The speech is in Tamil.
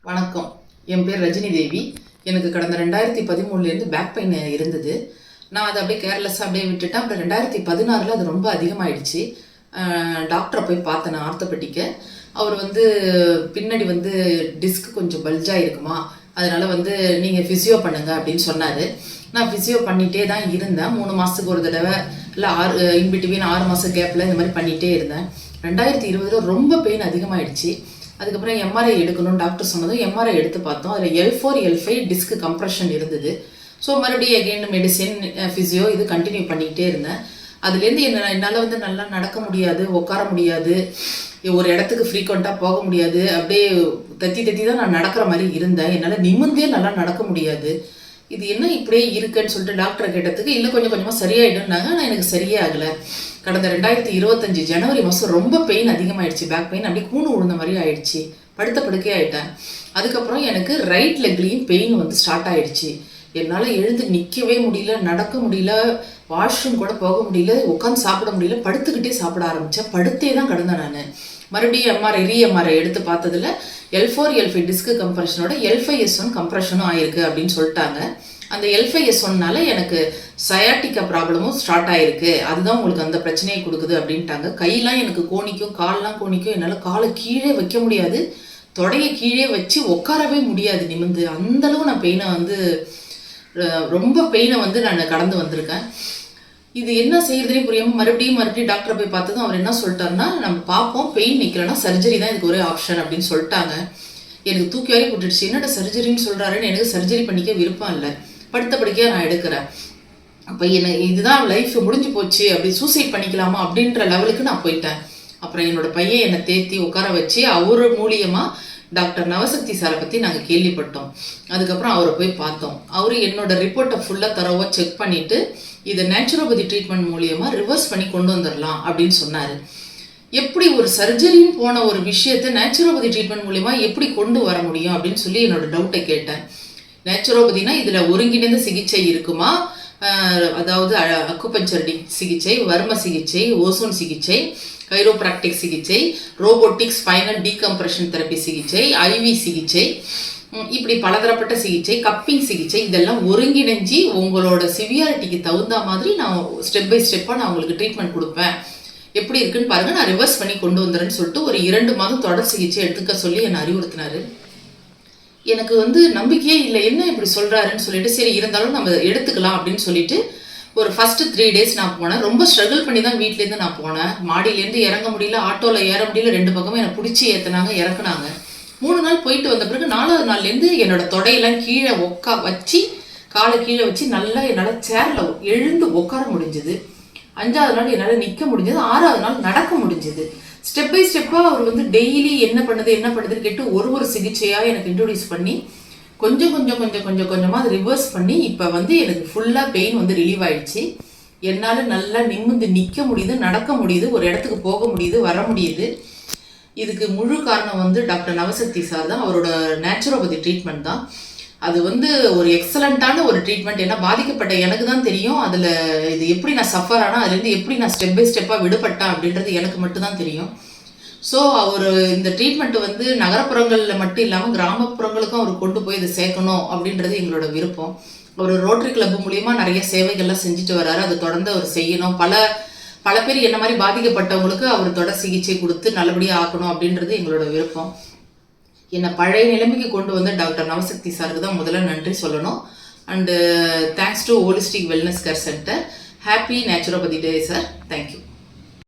வணக்கம். என் பேர் ரஜினி தேவி. எனக்கு கடந்த 2013 பேக் பெயின் இருந்தது. நான் அதை அப்படியே கேர்லெஸ்ஸாக அப்படியே விட்டுட்டேன். அப்புறம் 2016 அது ரொம்ப அதிகமாகிடுச்சு. டாக்டரை போய் பார்த்தேன், ஆர்த்தோபெட்டிக்கை. அவர் பின்னாடி டிஸ்க் கொஞ்சம் பல்ஜாக இருக்குமா, அதனால் நீங்கள் ஃபிசியோ பண்ணுங்க அப்படின்னு சொன்னார். நான் ஃபிசியோ பண்ணிகிட்டே தான் இருந்தேன். 3 மாதத்துக்கு ஒரு தடவை, இல்லை இன்பிட்வீன் 6 மாதம் கேப்பில் இந்த மாதிரி பண்ணிகிட்டே இருந்தேன். 2020 ரொம்ப பெயின் அதிகமாகிடுச்சு. அதுக்கப்புறம் எம்ஆர்ஐ எடுக்கணும்னு டாக்டர் சொன்னதும் எம்ஆர்ஐ எடுத்து பார்த்தோம். அதில் L4 L5 டிஸ்க் கம்ப்ரெஷன் இருந்தது. ஸோ மறுபடியும் எகெயின் மெடிசின், ஃபிசியோ இது கண்டினியூ பண்ணிக்கிட்டே இருந்தேன். அதுலேருந்து என்னால் நல்லா நடக்க முடியாது, உட்கார முடியாது, ஒரு இடத்துக்கு ஃப்ரீக்வெண்ட்டாக போக முடியாது. அப்படியே தத்தி தான் நான் நடக்கிற மாதிரி இருந்தேன். என்னால் நிமிர்ந்தே நல்லா நடக்க முடியாது. இது என்ன இப்படியே இருக்குன்னு சொல்லிட்டு டாக்டரை கேட்டதுக்கு, இல்லை கொஞ்சம் கொஞ்சமாக சரியாயிடும்னாங்க. ஆனால் எனக்கு சரியே ஆகலை. கடந்த 2025 ஜனவரி மாதம் ரொம்ப பெயின் அதிகமாகிடுச்சு. பேக் பெயின் அப்படியே கூணு விழுந்த மாதிரி ஆயிடுச்சு. படுத்த படுக்கே ஆகிட்டேன். அதுக்கப்புறம் எனக்கு ரைட் லெக்லேயும் பெயின் ஸ்டார்ட் ஆகிடுச்சு. என்னால் எழுந்து நிற்கவே முடியல, நடக்க முடியல, வாஷ்ரூம் கூட போக முடியல, உட்காந்து சாப்பிட முடியல, படுத்துக்கிட்டே சாப்பிட ஆரம்பித்தேன். படுத்தே தான் கிடந்தேன் நான். மறுபடியும் எம்ஆர்ஐ எடுத்து பார்த்ததில் L4 L5 டிஸ்க் கம்ப்ரெஷனோட L5S1 கம்ப்ரெஷனும் ஆயிருக்கு அப்படின்னு சொல்லிட்டாங்க. அந்த L5S1னால எனக்கு சயாட்டிக்கா ப்ராப்ளமும் ஸ்டார்ட் ஆயிருக்கு. அதுதான் உங்களுக்கு அந்த பிரச்சனையை கொடுக்குது அப்படின்ட்டாங்க. கையெல்லாம் எனக்கு கோணிக்கும், கால்லாம் கோணிக்கும். என்னால் காலை கீழே வைக்க முடியாது, தொடையை கீழே வச்சு உட்காரவே முடியாது நிமிந்து. அந்தளவு நான் பெயினை ரொம்ப பெயினை நான் கடந்து வந்திருக்கேன். இது என்ன செய்யறதுனே புரியாமல் மறுபடியும் டாக்டரை போய் பார்த்ததும் அவர் என்ன சொல்லிட்டாருன்னா, நம்ம பார்ப்போம், பெயின் நிற்கலன்னா சர்ஜரி தான் இதுக்கு ஒரே ஆப்ஷன் அப்படின்னு சொல்லிட்டாங்க. எனக்கு தூக்கி வாரி போட்டுடுச்சு. என்னடா சர்ஜரின்னு சொல்கிறாருன்னு. எனக்கு சர்ஜரி பண்ணிக்க விருப்பம் இல்லை. படுத்த படிக்கையாக நான் எடுக்கிறேன். அப்போ இதுதான் லைஃப் முடிஞ்சு போச்சு, அப்படி சூசைட் பண்ணிக்கலாமா அப்படின்ற லெவலுக்கு நான் போயிட்டேன். அப்புறம் என்னோட பையன் என்னை தேத்தி உட்கார வச்சு அவர் மூலியமாக டாக்டர் நவசக்தி சாரை பற்றி நாங்கள் கேள்விப்பட்டோம். அதுக்கப்புறம் அவரை போய் பார்த்தோம். அவர் என்னோட ரிப்போர்ட்டை ஃபுல்லாக தரவாக செக் பண்ணிவிட்டு, இதை நேச்சுரோபதி ட்ரீட்மெண்ட் மூலியமாக ரிவர்ஸ் பண்ணி கொண்டு வந்துடலாம் அப்படின்னு சொன்னார். எப்படி ஒரு சர்ஜரின்னு போன ஒரு விஷயத்தை நேச்சுரோபதி ட்ரீட்மெண்ட் மூலியமாக எப்படி கொண்டு வர முடியும் அப்படின்னு சொல்லி என்னோட டவுட்டை கேட்டேன். நேச்சுரோபதினா இதில் ஒருங்கிணைந்த சிகிச்சை இருக்குமா, அதாவது அக்குபஞ்சர் சிகிச்சை, வர்ம சிகிச்சை, ஓசோன் சிகிச்சை, கைரோப்ராக்டிக் சிகிச்சை, ரோபோட்டிக் ஸ்பைனல் டீகம்ப்ரெஷன் தெரப்பி சிகிச்சை, ஐவி சிகிச்சை, இப்படி பலதரப்பட்ட சிகிச்சை, கப்பிங் சிகிச்சை, இதெல்லாம் ஒருங்கிணைஞ்சி உங்களோட சிவியாரிட்டிக்கு தகுந்த மாதிரி நான் ஸ்டெப் பை ஸ்டெப்பாக நான் உங்களுக்கு ட்ரீட்மெண்ட் கொடுப்பேன். எப்படி இருக்குன்னு பாருங்கள், நான் ரிவர்ஸ் பண்ணி கொண்டு வந்துடுறேன்னு சொல்லிட்டு ஒரு 2 மாதம் தொடர் சிகிச்சை எடுத்துக்க சொல்லி என்னை அறிவுறுத்தினார். எனக்கு நம்பிக்கையே இல்லை, என்ன இப்படி சொல்கிறாருன்னு சொல்லிட்டு, சரி இருந்தாலும் நம்ம எடுத்துக்கலாம் அப்படின்னு சொல்லிட்டு ஒரு ஃபஸ்ட்டு 3 டேஸ் நான் போனேன். ரொம்ப ஸ்ட்ரகிள் பண்ணி தான் வீட்லேருந்து நான் போனேன். மாடியிலேருந்து இறங்க முடியல, ஆட்டோவில் ஏற முடியல, 2 பக்கமும் என்னை பிடிச்சி ஏற்றினாங்க, இறக்குனாங்க. 3 நாள் போயிட்டு வந்த பிறகு 4வது நாள்லேருந்து என்னோட தொடையெல்லாம் கீழே வச்சு, காலை கீழே வச்சு நல்லா என்னால் சேரில் எழுந்து உட்கார முடிஞ்சுது. 5வது நாள் என்னால் நிற்க முடிஞ்சது. 6வது நாள் நடக்க முடிஞ்சுது. ஸ்டெப் பை ஸ்டெப்பாக அவர் டெய்லி என்ன பண்ணுதுன்னு கேட்டு ஒரு சிகிச்சையாக எனக்கு இன்ட்ரோடியூஸ் பண்ணி கொஞ்சமாக அதை ரிவர்ஸ் பண்ணி இப்போ எனக்கு ஃபுல்லாக பெயின் ரிலீவ் ஆயிடுச்சு. என்னால் நல்லா நிமிர்ந்து நிற்க முடியுது, நடக்க முடியுது, ஒரு இடத்துக்கு போக முடியுது, வர முடியுது. இதுக்கு முழு காரணம் டாக்டர் நவசக்தி சார் தான். அவரோட நேச்சுரோபதி ட்ரீட்மெண்ட் தான். அது ஒரு எக்ஸலண்ட்டான ஒரு ட்ரீட்மெண்ட். ஏன்னா பாதிக்கப்பட்ட எனக்கு தான் தெரியும் அதில் இது எப்படி நான் சஃபர் ஆனால் அதுலேருந்து எப்படி நான் ஸ்டெப் பை ஸ்டெப்பாக விடுபட்டேன் அப்படின்றது எனக்கு மட்டும்தான் தெரியும். ஸோ அவர் இந்த ட்ரீட்மெண்ட்டு நகரப்புறங்களில் மட்டும் இல்லாமல் கிராமப்புறங்களுக்கும் அவர் கொண்டு போய் இதை சேர்க்கணும் அப்படின்றது எங்களோட விருப்பம். அவர் ரோட்டரி கிளப் மூலியமாக நிறைய சேவைகள்லாம் செஞ்சுட்டு வர்றாரு. அதை தொடர்ந்து அவர் செய்யணும். பல பேர் என்ன மாதிரி பாதிக்கப்பட்டவங்களுக்கு அவர் தொடர் சிகிச்சை கொடுத்து நல்லபடியாக ஆக்கணும் அப்படின்றது எங்களோட விருப்பம். என்னை பழைய நிலைமைக்கு கொண்டு வந்த டாக்டர் நவசக்தி சாருக்கு தான் முதல்ல நன்றி சொல்லணும். And thanks to holistic wellness care centre. Happy naturopathy day sir. Thank you.